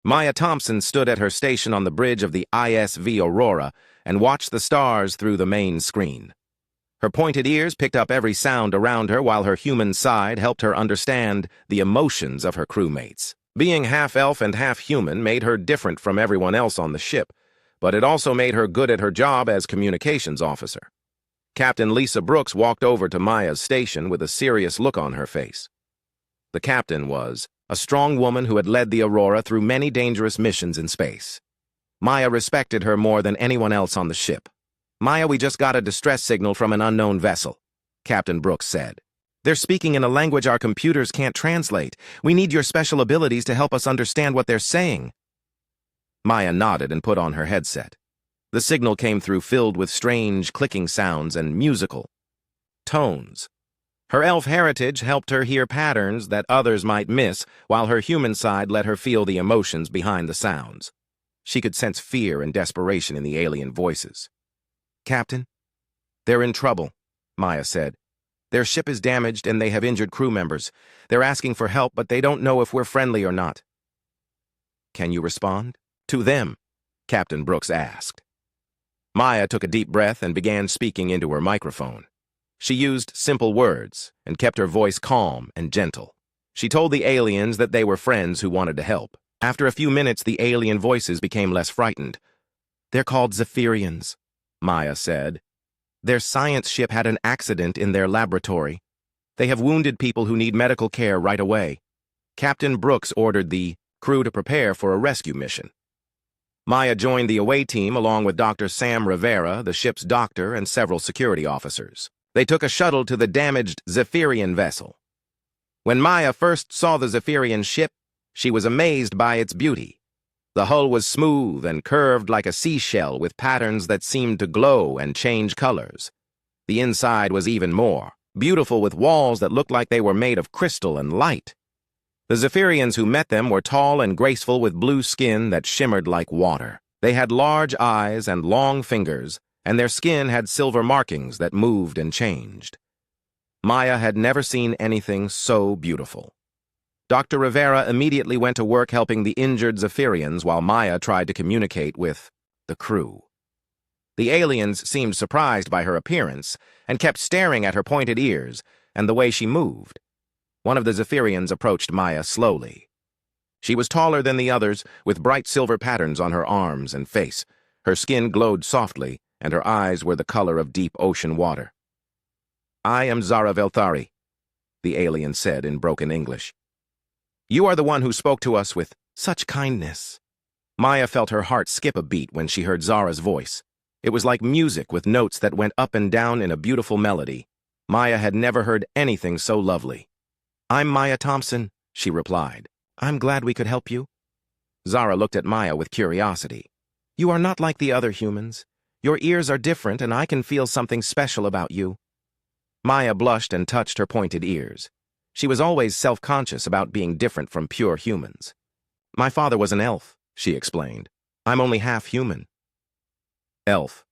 Maya Thompson stood at her station on the bridge of the ISV Aurora and watched the stars through the main screen. Her pointed ears picked up every sound around her while her human side helped her understand the emotions of her crewmates. Being half elf and half human made her different from everyone else on the ship, but it also made her good at her job as communications officer. Captain Lisa Brooks walked over to Maya's station with a serious look on her face. The captain was a strong woman who had led the Aurora through many dangerous missions in space. Maya respected her more than anyone else on the ship. "Maya, we just got a distress signal from an unknown vessel," Captain Brooks said. "They're speaking in a language our computers can't translate. We need your special abilities to help us understand what they're saying." Maya nodded and put on her headset. The signal came through filled with strange clicking sounds and musical tones. Her elf heritage helped her hear patterns that others might miss, while her human side let her feel the emotions behind the sounds. She could sense fear and desperation in the alien voices. "Captain, they're in trouble," Maya said. "Their ship is damaged and they have injured crew members. They're asking for help, but they don't know if we're friendly or not." "Can you respond to them?" Captain Brooks asked. Maya took a deep breath and began speaking into her microphone. She used simple words and kept her voice calm and gentle. She told the aliens that they were friends who wanted to help. After a few minutes, the alien voices became less frightened. "They're called Zephyrians," Maya said. "Their science ship had an accident in their laboratory. They have wounded people who need medical care right away. Captain Brooks ordered the crew to prepare for a rescue mission." Maya joined the away team along with Dr. Sam Rivera, the ship's doctor, and several security officers. They took a shuttle to the damaged Zephyrian vessel. When Maya first saw the Zephyrian ship, she was amazed by its beauty. The hull was smooth and curved like a seashell with patterns that seemed to glow and change colors. The inside was even more beautiful, with walls that looked like they were made of crystal and light. The Zephyrians who met them were tall and graceful with blue skin that shimmered like water. They had large eyes and long fingers, and their skin had silver markings that moved and changed. Maya had never seen anything so beautiful. Dr. Rivera immediately went to work helping the injured Zephyrians while Maya tried to communicate with the crew. The aliens seemed surprised by her appearance and kept staring at her pointed ears and the way she moved. One of the Zephyrians approached Maya slowly. She was taller than the others, with bright silver patterns on her arms and face. Her skin glowed softly, and her eyes were the color of deep ocean water. "I am Zara Velthari," the alien said in broken English. "You are the one who spoke to us with such kindness." Maya felt her heart skip a beat when she heard Zara's voice. It was like music with notes that went up and down in a beautiful melody. Maya had never heard anything so lovely. "I'm Maya Thompson," she replied. "I'm glad we could help you." Zara looked at Maya with curiosity. "You are not like the other humans. Your ears are different, and I can feel something special about you." Maya blushed and touched her pointed ears. She was always self-conscious about being different from pure humans. "My father was an elf," she explained. "I'm only half human." "Elf."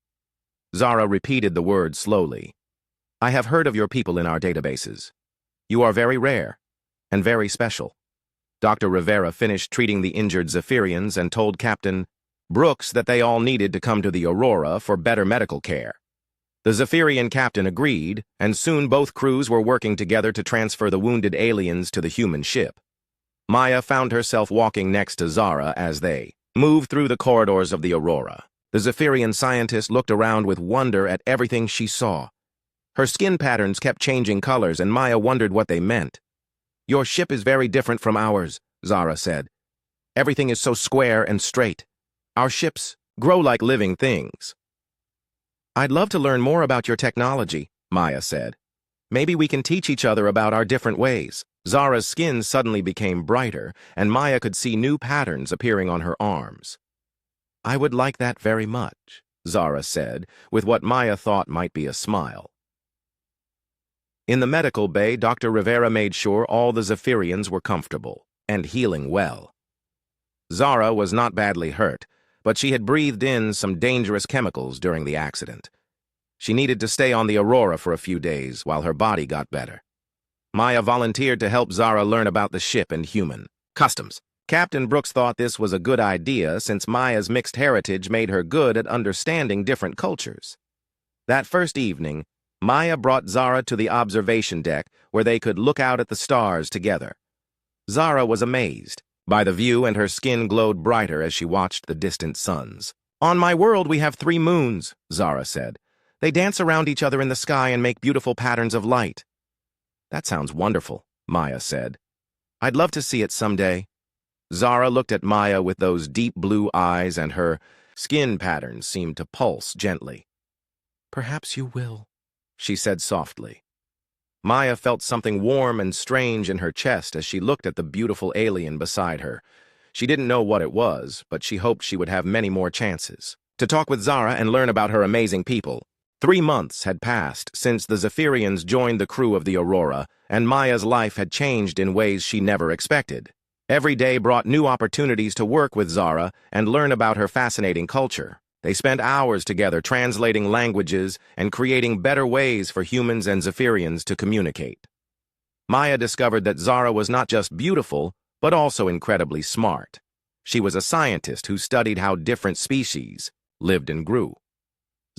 Zara repeated the word slowly. "I have heard of your people in our databases. You are very rare and very special." Dr. Rivera finished treating the injured Zephyrians and told Captain Brooks that they all needed to come to the Aurora for better medical care. The Zephyrian captain agreed, and soon both crews were working together to transfer the wounded aliens to the human ship. Maya found herself walking next to Zara as they moved through the corridors of the Aurora. The Zephyrian scientist looked around with wonder at everything she saw. Her skin patterns kept changing colors, and Maya wondered what they meant. "Your ship is very different from ours," Zara said. "Everything is so square and straight. Our ships grow like living things." "I'd love to learn more about your technology," Maya said. "Maybe we can teach each other about our different ways." Zara's skin suddenly became brighter, and Maya could see new patterns appearing on her arms. "I would like that very much," Zara said, with what Maya thought might be a smile. In the medical bay, Dr. Rivera made sure all the Zephyrians were comfortable and healing well. Zara was not badly hurt, but she had breathed in some dangerous chemicals during the accident. She needed to stay on the Aurora for a few days while her body got better. Maya volunteered to help Zara learn about the ship and human customs. Captain Brooks thought this was a good idea since Maya's mixed heritage made her good at understanding different cultures. That first evening, Maya brought Zara to the observation deck where they could look out at the stars together. Zara was amazed by the view, and her skin glowed brighter as she watched the distant suns. "On my world, we have 3 moons," Zara said. "They dance around each other in the sky and make beautiful patterns of light." "That sounds wonderful," Maya said. "I'd love to see it someday." Zara looked at Maya with those deep blue eyes, and her skin patterns seemed to pulse gently. "Perhaps you will," she said softly. Maya felt something warm and strange in her chest as she looked at the beautiful alien beside her. She didn't know what it was, but she hoped she would have many more chances to talk with Zara and learn about her amazing people. 3 months had passed since the Zephyrians joined the crew of the Aurora, and Maya's life had changed in ways she never expected. Every day brought new opportunities to work with Zara and learn about her fascinating culture. They spent hours together translating languages and creating better ways for humans and Zephyrians to communicate. Maya discovered that Zara was not just beautiful, but also incredibly smart. She was a scientist who studied how different species lived and grew.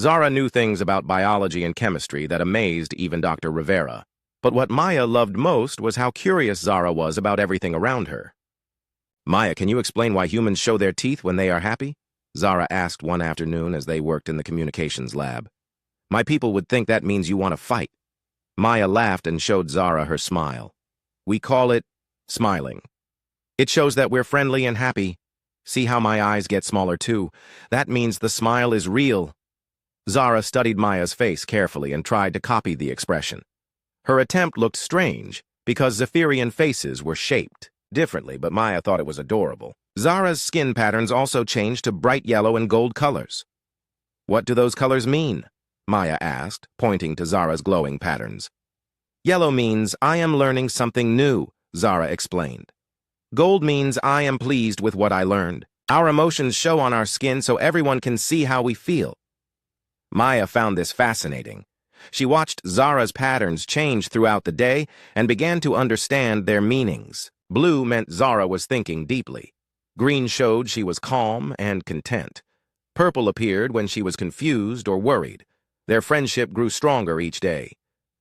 Zara knew things about biology and chemistry that amazed even Dr. Rivera. But what Maya loved most was how curious Zara was about everything around her. "Maya, can you explain why humans show their teeth when they are happy?" Zara asked one afternoon as they worked in the communications lab. "My people would think that means you want to fight." Maya laughed and showed Zara her smile. "We call it smiling. It shows that we're friendly and happy. See how my eyes get smaller too? That means the smile is real." Zara studied Maya's face carefully and tried to copy the expression. Her attempt looked strange because Zephyrian faces were shaped differently, but Maya thought it was adorable. Zara's skin patterns also changed to bright yellow and gold colors. "What do those colors mean?" Maya asked, pointing to Zara's glowing patterns. "Yellow means I am learning something new," Zara explained. "Gold means I am pleased with what I learned. Our emotions show on our skin so everyone can see how we feel." Maya found this fascinating. She watched Zara's patterns change throughout the day and began to understand their meanings. Blue meant Zara was thinking deeply. Green showed she was calm and content. Purple appeared when she was confused or worried. Their friendship grew stronger each day.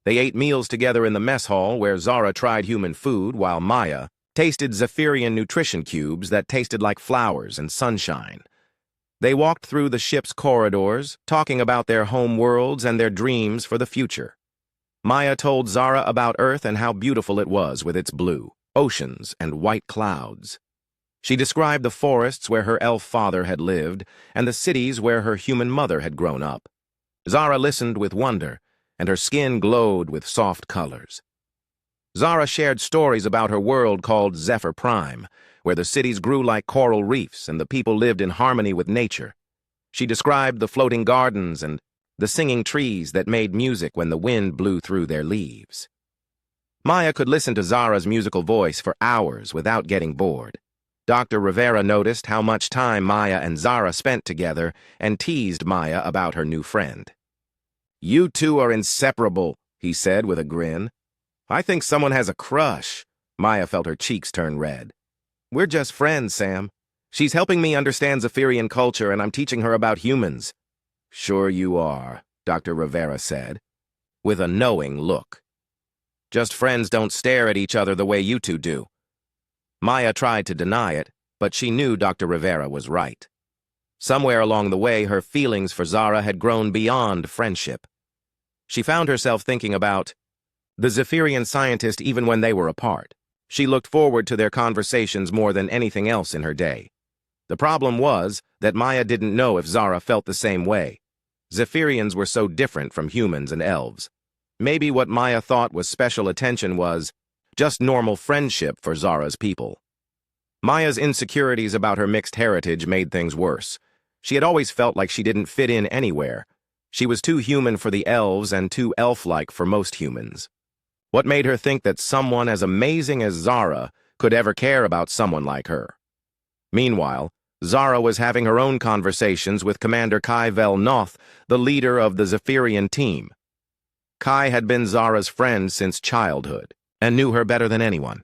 They ate meals together in the mess hall where Zara tried human food while Maya tasted Zephyrian nutrition cubes that tasted like flowers and sunshine. They walked through the ship's corridors, talking about their home worlds and their dreams for the future. Maya told Zara about Earth and how beautiful it was with its blue oceans and white clouds. She described the forests where her elf father had lived and the cities where her human mother had grown up. Zara listened with wonder, and her skin glowed with soft colors. Zara shared stories about her world called Zephyr Prime, where the cities grew like coral reefs and the people lived in harmony with nature. She described the floating gardens and the singing trees that made music when the wind blew through their leaves. Maya could listen to Zara's musical voice for hours without getting bored. Dr. Rivera noticed how much time Maya and Zara spent together and teased Maya about her new friend. "You two are inseparable," he said with a grin. "I think someone has a crush." Maya felt her cheeks turn red. "We're just friends, Sam. She's helping me understand Zephyrian culture, and I'm teaching her about humans." "Sure you are," Dr. Rivera said, with a knowing look. "Just friends don't stare at each other the way you two do." Maya tried to deny it, but she knew Dr. Rivera was right. Somewhere along the way, her feelings for Zara had grown beyond friendship. She found herself thinking about the Zephyrian scientist even when they were apart. She looked forward to their conversations more than anything else in her day. The problem was that Maya didn't know if Zara felt the same way. Zephyrians were so different from humans and elves. Maybe what Maya thought was special attention was just normal friendship for Zara's people. Maya's insecurities about her mixed heritage made things worse. She had always felt like she didn't fit in anywhere. She was too human for the elves and too elf-like for most humans. What made her think that someone as amazing as Zara could ever care about someone like her? Meanwhile, Zara was having her own conversations with Commander Kai Vel Noth, the leader of the Zephyrian team. Kai had been Zara's friend since childhood and knew her better than anyone.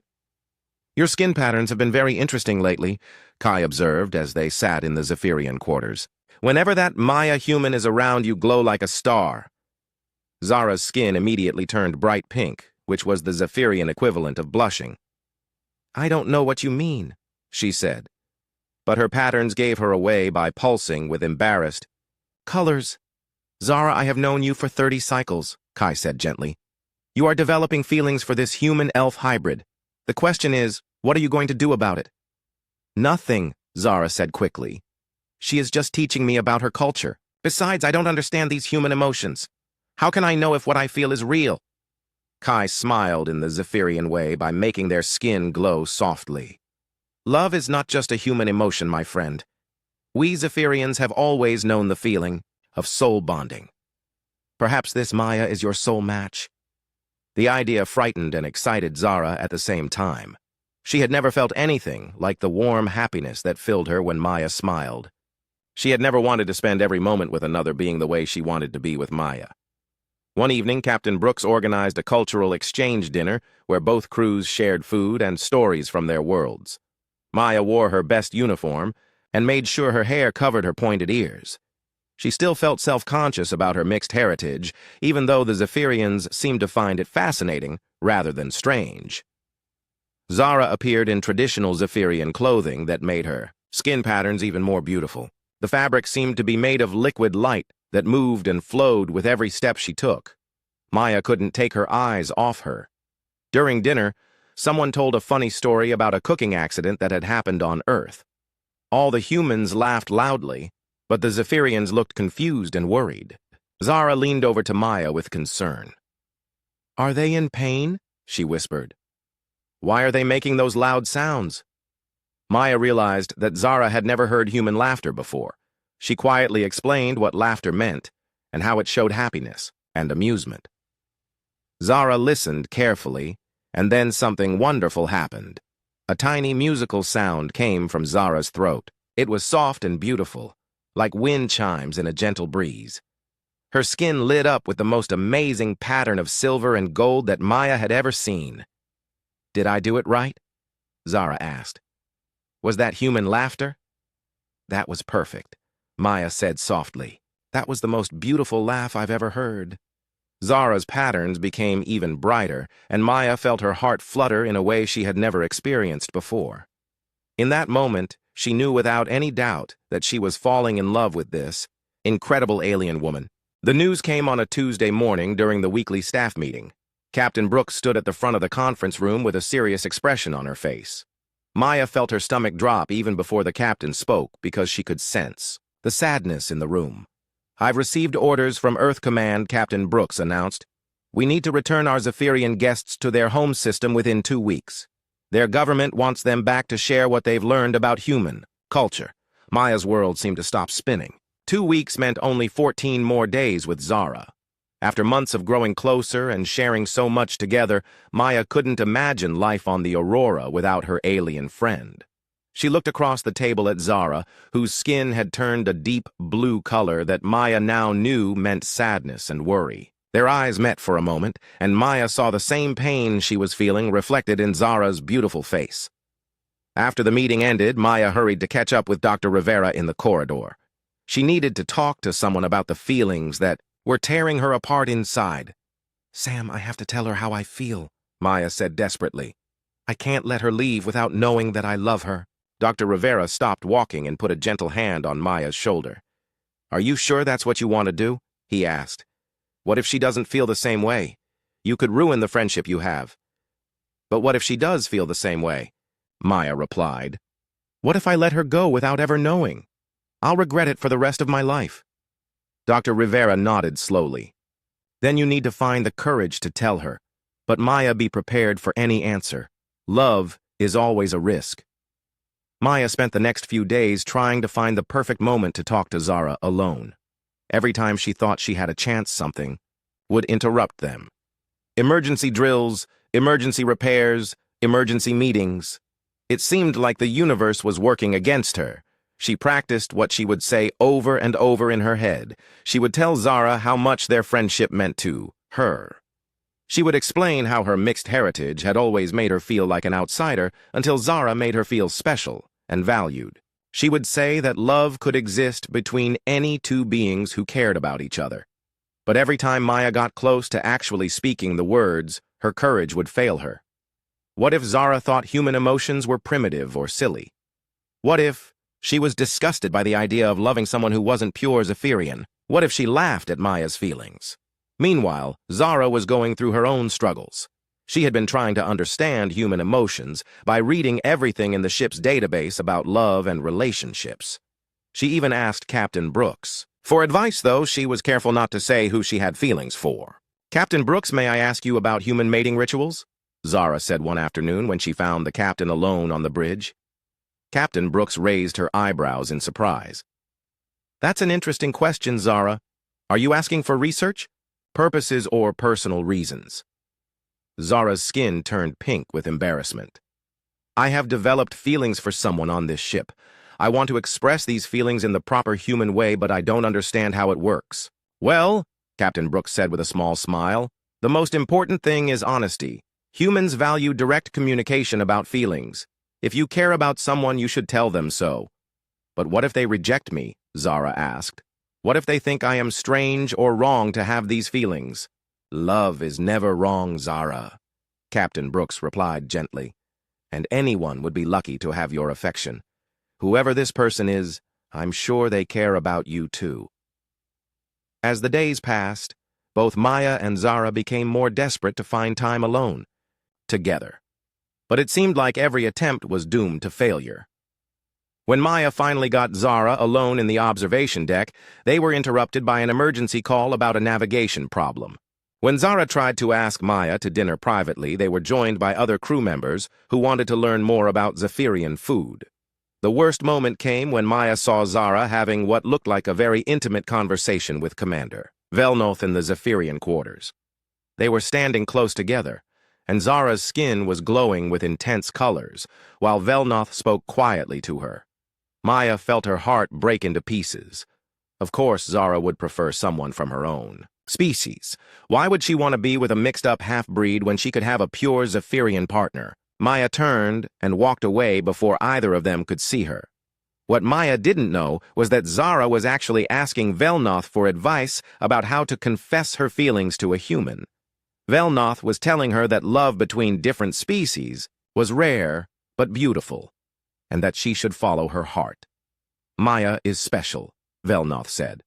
Your skin patterns have been very interesting lately, Kai observed as they sat in the Zephyrian quarters. Whenever that Maya human is around, you glow like a star. Zara's skin immediately turned bright pink, which was the Zephyrian equivalent of blushing. I don't know what you mean, she said. But her patterns gave her away by pulsing with embarrassed. Colors. Zara, I have known you for 30 cycles, Kai said gently. You are developing feelings for this human-elf hybrid. The question is, what are you going to do about it? Nothing, Zara said quickly. She is just teaching me about her culture. Besides, I don't understand these human emotions. How can I know if what I feel is real? Kai smiled in the Zephyrian way by making their skin glow softly. Love is not just a human emotion, my friend. We Zephyrians have always known the feeling of soul bonding. Perhaps this Maya is your soul match. The idea frightened and excited Zara at the same time. She had never felt anything like the warm happiness that filled her when Maya smiled. She had never wanted to spend every moment with another being the way she wanted to be with Maya. One evening, Captain Brooks organized a cultural exchange dinner where both crews shared food and stories from their worlds. Maya wore her best uniform and made sure her hair covered her pointed ears. She still felt self-conscious about her mixed heritage, even though the Zephyrians seemed to find it fascinating rather than strange. Zara appeared in traditional Zephyrian clothing that made her skin patterns even more beautiful. The fabric seemed to be made of liquid light that moved and flowed with every step she took. Maya couldn't take her eyes off her. During dinner, someone told a funny story about a cooking accident that had happened on Earth. All the humans laughed loudly, but the Zephyrians looked confused and worried. Zara leaned over to Maya with concern. Are they in pain? She whispered. Why are they making those loud sounds? Maya realized that Zara had never heard human laughter before. She quietly explained what laughter meant and how it showed happiness and amusement. Zara listened carefully, and then something wonderful happened. A tiny musical sound came from Zara's throat. It was soft and beautiful, like wind chimes in a gentle breeze. Her skin lit up with the most amazing pattern of silver and gold that Maya had ever seen. Did I do it right? Zara asked. Was that human laughter? That was perfect, Maya said softly. That was the most beautiful laugh I've ever heard. Zara's patterns became even brighter, and Maya felt her heart flutter in a way she had never experienced before. In that moment, she knew without any doubt that she was falling in love with this incredible alien woman. The news came on a Tuesday morning during the weekly staff meeting. Captain Brooks stood at the front of the conference room with a serious expression on her face. Maya felt her stomach drop even before the captain spoke because she could sense the sadness in the room. I've received orders from Earth Command, Captain Brooks announced. We need to return our Zephyrian guests to their home system within 2 weeks. Their government wants them back to share what they've learned about human culture. Maya's world seemed to stop spinning. 2 weeks meant only 14 more days with Zara. After months of growing closer and sharing so much together, Maya couldn't imagine life on the Aurora without her alien friend. She looked across the table at Zara, whose skin had turned a deep blue color that Maya now knew meant sadness and worry. Their eyes met for a moment, and Maya saw the same pain she was feeling reflected in Zara's beautiful face. After the meeting ended, Maya hurried to catch up with Dr. Rivera in the corridor. She needed to talk to someone about the feelings that were tearing her apart inside. Sam, I have to tell her how I feel, Maya said desperately. I can't let her leave without knowing that I love her. Dr. Rivera stopped walking and put a gentle hand on Maya's shoulder. Are you sure that's what you want to do? He asked. What if she doesn't feel the same way? You could ruin the friendship you have. But what if she does feel the same way? Maya replied. What if I let her go without ever knowing? I'll regret it for the rest of my life. Dr. Rivera nodded slowly. Then you need to find the courage to tell her. But Maya, be prepared for any answer. Love is always a risk. Maya spent the next few days trying to find the perfect moment to talk to Zara alone. Every time she thought she had a chance, something would interrupt them. Emergency drills, emergency repairs, emergency meetings. It seemed like the universe was working against her. She practiced what she would say over and over in her head. She would tell Zara how much their friendship meant to her. She would explain how her mixed heritage had always made her feel like an outsider until Zara made her feel special and valued. She would say that love could exist between any two beings who cared about each other. But every time Maya got close to actually speaking the words, her courage would fail her. What if Zara thought human emotions were primitive or silly? What if she was disgusted by the idea of loving someone who wasn't pure Zephyrian? What if she laughed at Maya's feelings? Meanwhile, Zara was going through her own struggles. She had been trying to understand human emotions by reading everything in the ship's database about love and relationships. She even asked Captain Brooks. For advice, though, she was careful not to say who she had feelings for. "Captain Brooks, may I ask you about human mating rituals?" Zara said one afternoon when she found the captain alone on the bridge. Captain Brooks raised her eyebrows in surprise. "That's an interesting question, Zara. Are you asking for research, purposes, or personal reasons?" Zara's skin turned pink with embarrassment. "I have developed feelings for someone on this ship. I want to express these feelings in the proper human way, but I don't understand how it works." "Well," Captain Brooks said with a small smile, "the most important thing is honesty. Humans value direct communication about feelings. If you care about someone, you should tell them so." "But what if they reject me?" Zara asked. "What if they think I am strange or wrong to have these feelings?" "Love is never wrong, Zara," Captain Brooks replied gently. "And anyone would be lucky to have your affection. Whoever this person is, I'm sure they care about you too." As the days passed, both Maya and Zara became more desperate to find time alone, together. But it seemed like every attempt was doomed to failure. When Maya finally got Zara alone in the observation deck, they were interrupted by an emergency call about a navigation problem. When Zara tried to ask Maya to dinner privately, they were joined by other crew members who wanted to learn more about Zephyrian food. The worst moment came when Maya saw Zara having what looked like a very intimate conversation with Commander Velnoth in the Zephyrian quarters. They were standing close together, and Zara's skin was glowing with intense colors, while Velnoth spoke quietly to her. Maya felt her heart break into pieces. Of course, Zara would prefer someone from her own species. Why would she want to be with a mixed-up half-breed when she could have a pure Zephyrian partner? Maya turned and walked away before either of them could see her. What Maya didn't know was that Zara was actually asking Velnoth for advice about how to confess her feelings to a human. Velnoth was telling her that love between different species was rare but beautiful, and that she should follow her heart. "Maya is special," Velnoth said.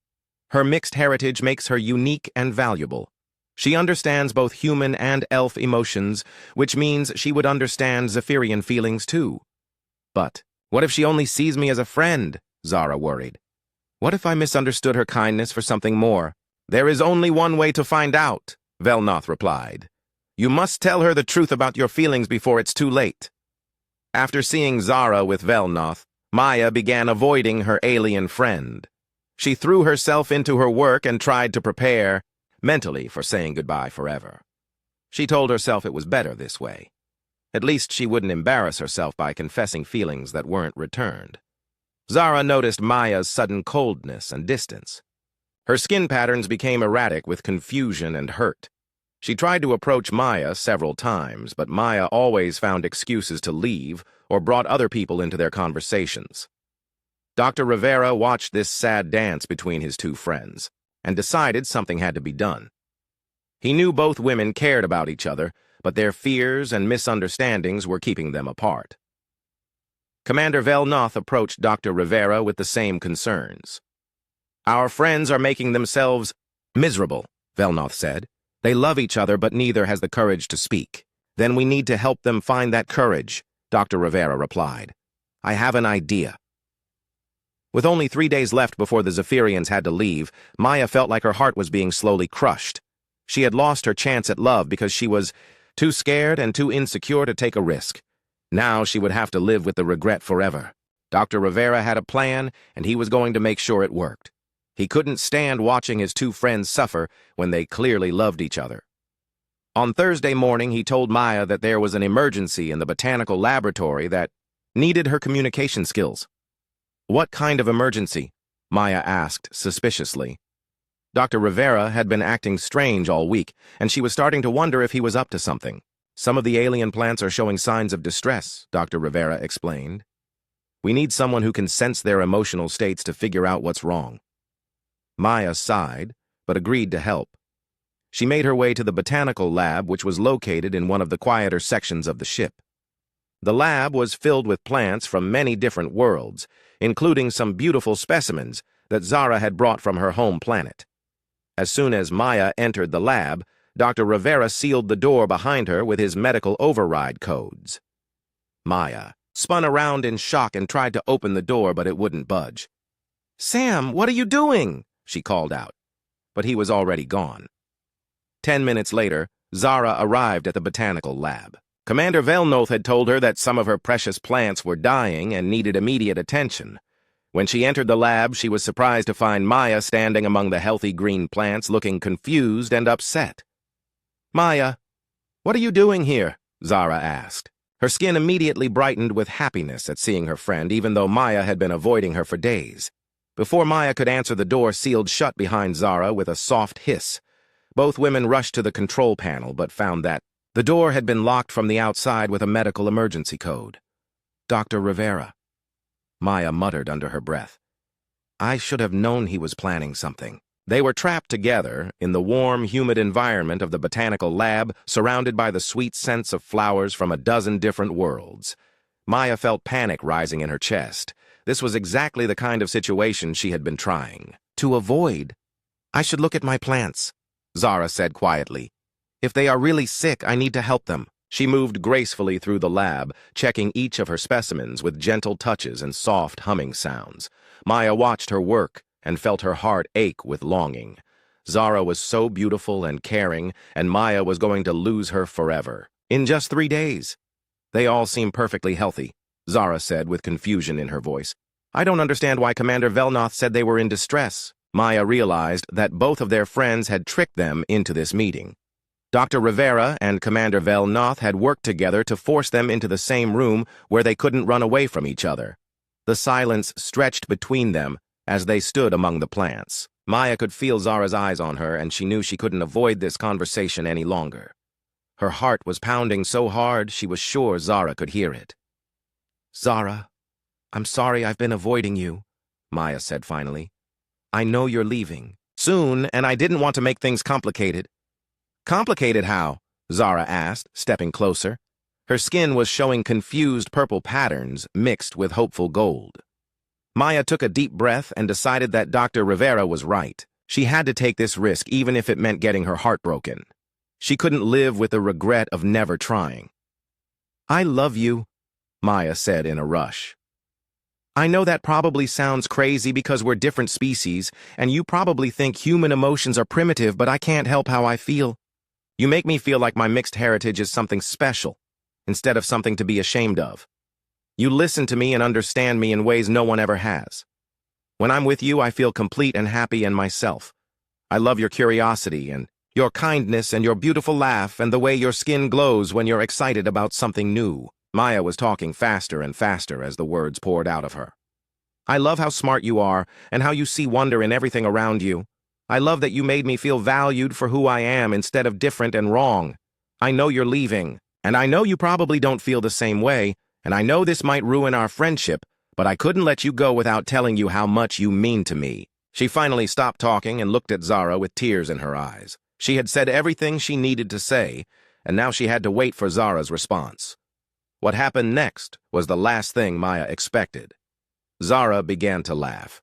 "Her mixed heritage makes her unique and valuable. She understands both human and elf emotions, which means she would understand Zephyrian feelings too." "But what if she only sees me as a friend?" Zara worried. "What if I misunderstood her kindness for something more?" "There is only one way to find out," Velnoth replied. "You must tell her the truth about your feelings before it's too late." After seeing Zara with Velnoth, Maya began avoiding her alien friend. She threw herself into her work and tried to prepare mentally for saying goodbye forever. She told herself it was better this way. At least she wouldn't embarrass herself by confessing feelings that weren't returned. Zara noticed Maya's sudden coldness and distance. Her skin patterns became erratic with confusion and hurt. She tried to approach Maya several times, but Maya always found excuses to leave or brought other people into their conversations. Dr. Rivera watched this sad dance between his two friends and decided something had to be done. He knew both women cared about each other, but their fears and misunderstandings were keeping them apart. Commander Velnoth approached Dr. Rivera with the same concerns. "Our friends are making themselves miserable," Velnoth said. "They love each other, but neither has the courage to speak." "Then we need to help them find that courage," Dr. Rivera replied. "I have an idea." With only 3 days left before the Zephyrians had to leave, Maya felt like her heart was being slowly crushed. She had lost her chance at love because she was too scared and too insecure to take a risk. Now she would have to live with the regret forever. Dr. Rivera had a plan, and he was going to make sure it worked. He couldn't stand watching his two friends suffer when they clearly loved each other. On Thursday morning, he told Maya that there was an emergency in the botanical laboratory that needed her communication skills. "What kind of emergency?" Maya asked suspiciously. Dr. Rivera had been acting strange all week, and she was starting to wonder if he was up to something. Some of the alien plants are showing signs of distress, Dr. Rivera explained. We need someone who can sense their emotional states to figure out what's wrong. Maya sighed, but agreed to help. She made her way to the botanical lab, which was located in one of the quieter sections of the ship. The lab was filled with plants from many different worlds, including some beautiful specimens that Zara had brought from her home planet. As soon as Maya entered the lab, Dr. Rivera sealed the door behind her with his medical override codes. Maya spun around in shock and tried to open the door, but it wouldn't budge. "Sam, what are you doing?" she called out. But he was already gone. 10 minutes later, Zara arrived at the botanical lab. Commander Velnoth had told her that some of her precious plants were dying and needed immediate attention. When she entered the lab, she was surprised to find Maya standing among the healthy green plants, looking confused and upset. "Maya, what are you doing here?" Zara asked. Her skin immediately brightened with happiness at seeing her friend, even though Maya had been avoiding her for days. Before Maya could answer, the door sealed shut behind Zara with a soft hiss. Both women rushed to the control panel, but found that the door had been locked from the outside with a medical emergency code. "Dr. Rivera," Maya muttered under her breath. "I should have known he was planning something." They were trapped together in the warm, humid environment of the botanical lab, surrounded by the sweet scents of flowers from a dozen different worlds. Maya felt panic rising in her chest. This was exactly the kind of situation she had been trying to avoid. "I should look at my plants," Zara said quietly. "If they are really sick, I need to help them." She moved gracefully through the lab, checking each of her specimens with gentle touches and soft humming sounds. Maya watched her work and felt her heart ache with longing. Zara was so beautiful and caring, and Maya was going to lose her forever. In just 3 days. "They all seem perfectly healthy," Zara said with confusion in her voice. "I don't understand why Commander Velnoth said they were in distress." Maya realized that both of their friends had tricked them into this meeting. Dr. Rivera and Commander Velnoth had worked together to force them into the same room where they couldn't run away from each other. The silence stretched between them as they stood among the plants. Maya could feel Zara's eyes on her, and she knew she couldn't avoid this conversation any longer. Her heart was pounding so hard she was sure Zara could hear it. "Zara, I'm sorry I've been avoiding you," Maya said finally. "I know you're leaving soon, and I didn't want to make things complicated." "Complicated how?" Zara asked, stepping closer. Her skin was showing confused purple patterns mixed with hopeful gold. Maya took a deep breath and decided that Dr. Rivera was right. She had to take this risk even if it meant getting her heart broken. She couldn't live with the regret of never trying. "I love you," Maya said in a rush. "I know that probably sounds crazy because we're different species, and you probably think human emotions are primitive, but I can't help how I feel. You make me feel like my mixed heritage is something special, instead of something to be ashamed of. You listen to me and understand me in ways no one ever has. When I'm with you, I feel complete and happy in myself. I love your curiosity and your kindness and your beautiful laugh and the way your skin glows when you're excited about something new." Maya was talking faster and faster as the words poured out of her. "I love how smart you are and how you see wonder in everything around you. I love that you made me feel valued for who I am instead of different and wrong. I know you're leaving, and I know you probably don't feel the same way, and I know this might ruin our friendship, but I couldn't let you go without telling you how much you mean to me." She finally stopped talking and looked at Zara with tears in her eyes. She had said everything she needed to say, and now she had to wait for Zara's response. What happened next was the last thing Maya expected. Zara began to laugh.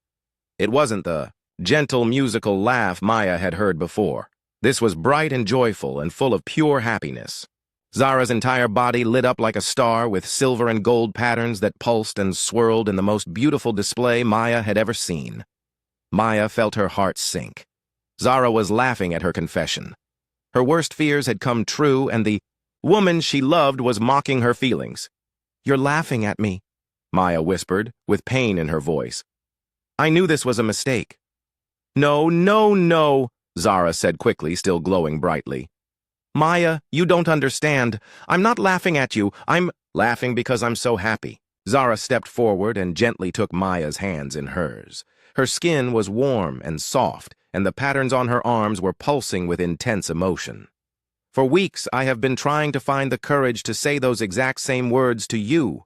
It wasn't the gentle musical laugh Maya had heard before. This was bright and joyful and full of pure happiness. Zara's entire body lit up like a star with silver and gold patterns that pulsed and swirled in the most beautiful display Maya had ever seen. Maya felt her heart sink. Zara was laughing at her confession. Her worst fears had come true, and the woman she loved was mocking her feelings. "You're laughing at me," Maya whispered, with pain in her voice. "I knew this was a mistake." "No, no, no," Zara said quickly, still glowing brightly. "Maya, you don't understand. I'm not laughing at you. I'm laughing because I'm so happy." Zara stepped forward and gently took Maya's hands in hers. Her skin was warm and soft, and the patterns on her arms were pulsing with intense emotion. For weeks, I have been trying to find the courage to say those exact same words to you,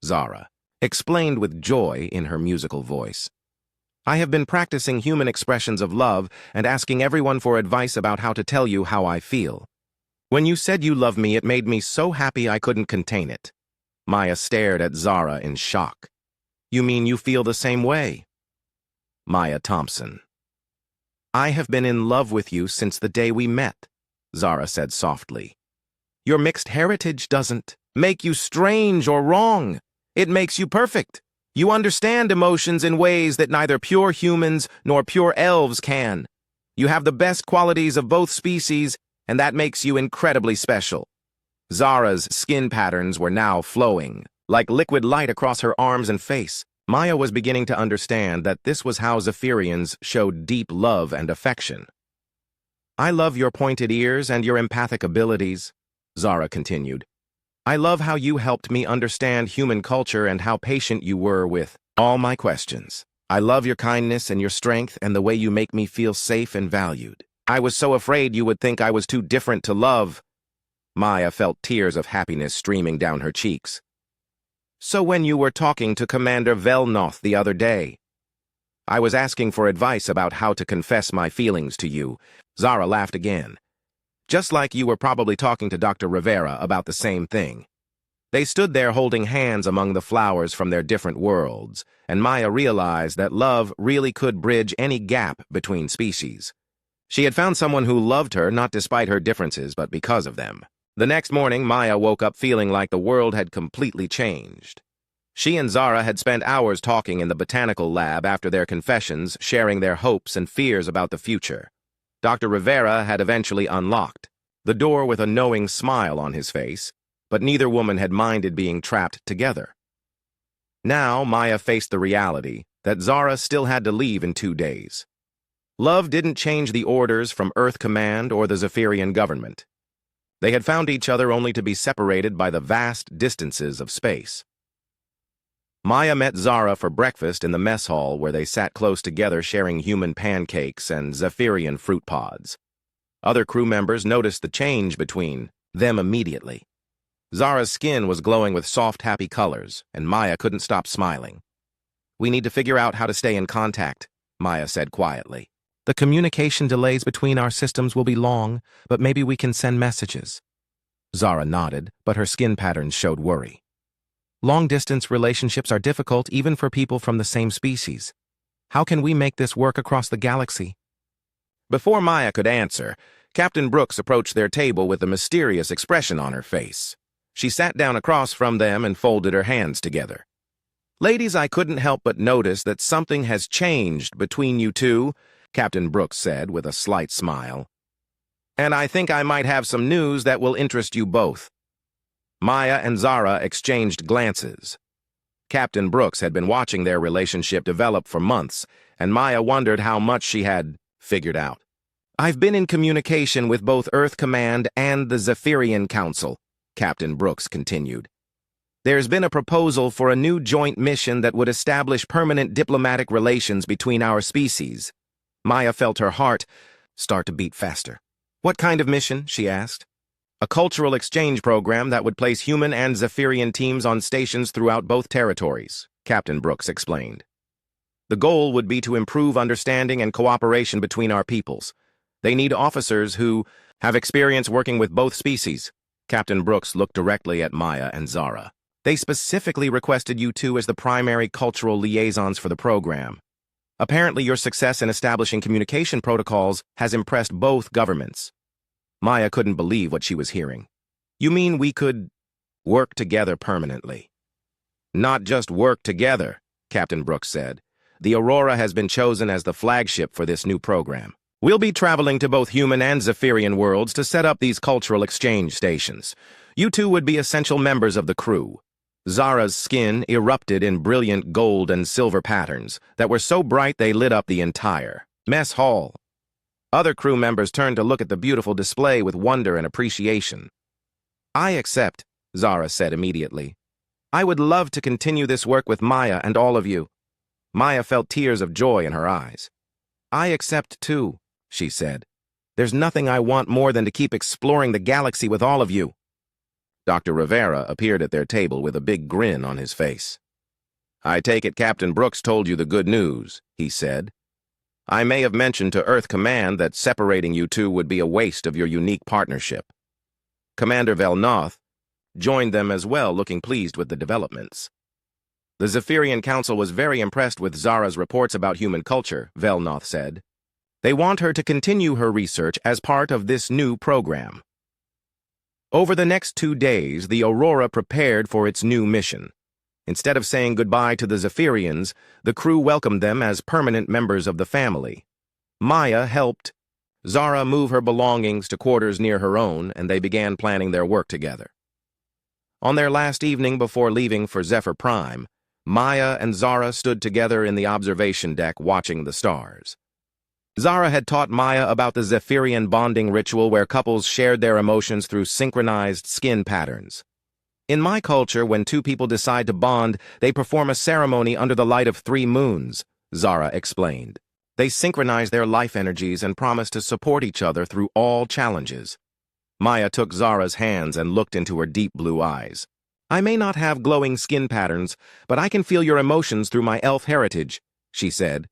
Zara explained with joy in her musical voice. I have been practicing human expressions of love and asking everyone for advice about how to tell you how I feel. When you said you love me, it made me so happy I couldn't contain it. Maya stared at Zara in shock. You mean you feel the same way? Maya Thompson. I have been in love with you since the day we met, Zara said softly. Your mixed heritage doesn't make you strange or wrong. It makes you perfect. You understand emotions in ways that neither pure humans nor pure elves can. You have the best qualities of both species, and that makes you incredibly special. Zara's skin patterns were now flowing, like liquid light across her arms and face. Maya was beginning to understand that this was how Zephyrians showed deep love and affection. I love your pointed ears and your empathic abilities, Zara continued. I love how you helped me understand human culture and how patient you were with all my questions. I love your kindness and your strength and the way you make me feel safe and valued. I was so afraid you would think I was too different to love. Maya felt tears of happiness streaming down her cheeks. So when you were talking to Commander Velnoth the other day, I was asking for advice about how to confess my feelings to you. Zara laughed again. Just like you were probably talking to Dr. Rivera about the same thing. They stood there holding hands among the flowers from their different worlds, and Maya realized that love really could bridge any gap between species. She had found someone who loved her not despite her differences, but because of them. The next morning, Maya woke up feeling like the world had completely changed. She and Zara had spent hours talking in the botanical lab after their confessions, sharing their hopes and fears about the future. Dr. Rivera had eventually unlocked the door with a knowing smile on his face, but neither woman had minded being trapped together. Now, Maya faced the reality that Zara still had to leave in 2 days. Love didn't change the orders from Earth Command or the Zephyrian government. They had found each other only to be separated by the vast distances of space. Maya met Zara for breakfast in the mess hall where they sat close together sharing human pancakes and Zephyrian fruit pods. Other crew members noticed the change between them immediately. Zara's skin was glowing with soft, happy colors, and Maya couldn't stop smiling. We need to figure out how to stay in contact, Maya said quietly. The communication delays between our systems will be long, but maybe we can send messages. Zara nodded, but her skin patterns showed worry. Long-distance relationships are difficult even for people from the same species. How can we make this work across the galaxy? Before Maya could answer, Captain Brooks approached their table with a mysterious expression on her face. She sat down across from them and folded her hands together. Ladies, I couldn't help but notice that something has changed between you two, Captain Brooks said with a slight smile. And I think I might have some news that will interest you both. Maya and Zara exchanged glances. Captain Brooks had been watching their relationship develop for months, and Maya wondered how much she had figured out. I've been in communication with both Earth Command and the Zephyrian Council, Captain Brooks continued. There's been a proposal for a new joint mission that would establish permanent diplomatic relations between our species. Maya felt her heart start to beat faster. What kind of mission? She asked. A cultural exchange program that would place human and Zephyrian teams on stations throughout both territories, Captain Brooks explained. The goal would be to improve understanding and cooperation between our peoples. They need officers who have experience working with both species. Captain Brooks looked directly at Maya and Zara. They specifically requested you two as the primary cultural liaisons for the program. Apparently, your success in establishing communication protocols has impressed both governments. Maya couldn't believe what she was hearing. You mean we could work together permanently? Not just work together, Captain Brooks said. The Aurora has been chosen as the flagship for this new program. We'll be traveling to both human and Zephyrian worlds to set up these cultural exchange stations. You two would be essential members of the crew. Zara's skin erupted in brilliant gold and silver patterns that were so bright they lit up the entire mess hall. Other crew members turned to look at the beautiful display with wonder and appreciation. I accept, Zara said immediately. I would love to continue this work with Maya and all of you. Maya felt tears of joy in her eyes. I accept too, she said. There's nothing I want more than to keep exploring the galaxy with all of you. Dr. Rivera appeared at their table with a big grin on his face. I take it Captain Brooks told you the good news, he said. I may have mentioned to Earth Command that separating you two would be a waste of your unique partnership. Commander Velnoth joined them as well, looking pleased with the developments. The Zephyrian Council was very impressed with Zara's reports about human culture, Velnoth said. They want her to continue her research as part of this new program. Over the next 2 days, the Aurora prepared for its new mission. Instead of saying goodbye to the Zephyrians, the crew welcomed them as permanent members of the family. Maya helped Zara move her belongings to quarters near her own, and they began planning their work together. On their last evening before leaving for Zephyr Prime, Maya and Zara stood together in the observation deck watching the stars. Zara had taught Maya about the Zephyrian bonding ritual where couples shared their emotions through synchronized skin patterns. In my culture, when two people decide to bond, they perform a ceremony under the light of 3 moons, Zara explained. They synchronize their life energies and promise to support each other through all challenges. Maya took Zara's hands and looked into her deep blue eyes. I may not have glowing skin patterns, but I can feel your emotions through my elf heritage, she said.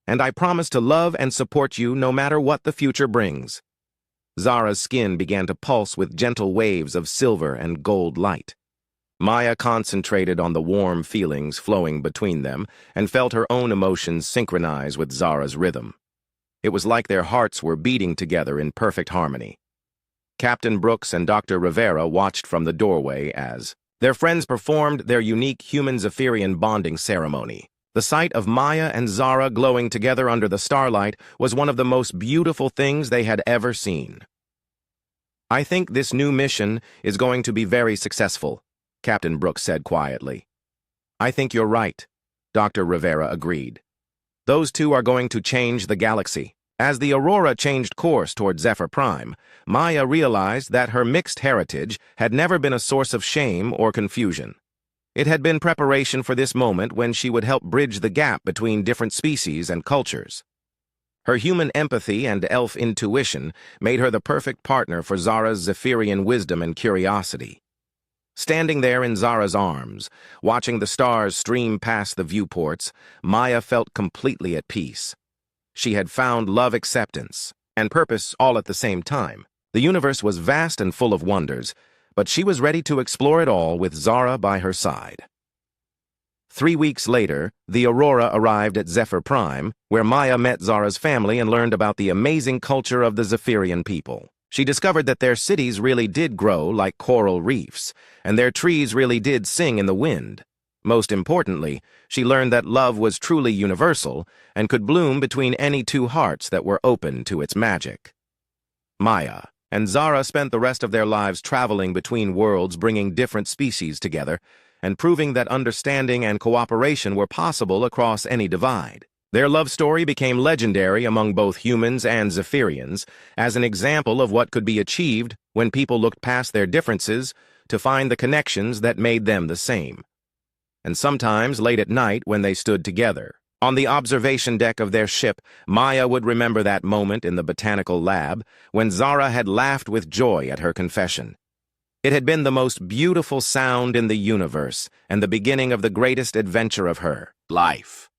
And I promise to love and support you no matter what the future brings. Zara's skin began to pulse with gentle waves of silver and gold light. Maya concentrated on the warm feelings flowing between them and felt her own emotions synchronize with Zara's rhythm. It was like their hearts were beating together in perfect harmony. Captain Brooks and Dr. Rivera watched from the doorway as their friends performed their unique human Zephyrian bonding ceremony. The sight of Maya and Zara glowing together under the starlight was one of the most beautiful things they had ever seen. I think this new mission is going to be very successful, Captain Brooks said quietly. I think you're right, Dr. Rivera agreed. Those two are going to change the galaxy. As the Aurora changed course toward Zephyr Prime, Maya realized that her mixed heritage had never been a source of shame or confusion. It had been preparation for this moment when she would help bridge the gap between different species and cultures. Her human empathy and elf intuition made her the perfect partner for Zara's Zephyrian wisdom and curiosity. Standing there in Zara's arms, watching the stars stream past the viewports, Maya felt completely at peace. She had found love, acceptance, and purpose all at the same time. The universe was vast and full of wonders, but she was ready to explore it all with Zara by her side. 3 weeks later, the Aurora arrived at Zephyr Prime, where Maya met Zara's family and learned about the amazing culture of the Zephyrian people. She discovered that their cities really did grow like coral reefs, and their trees really did sing in the wind. Most importantly, she learned that love was truly universal and could bloom between any 2 hearts that were open to its magic. Maya and Zara spent the rest of their lives traveling between worlds, bringing different species together and proving that understanding and cooperation were possible across any divide. Their love story became legendary among both humans and Zephyrians as an example of what could be achieved when people looked past their differences to find the connections that made them the same. And sometimes, late at night, when they stood together, on the observation deck of their ship, Maya would remember that moment in the botanical lab when Zara had laughed with joy at her confession. It had been the most beautiful sound in the universe and the beginning of the greatest adventure of her life.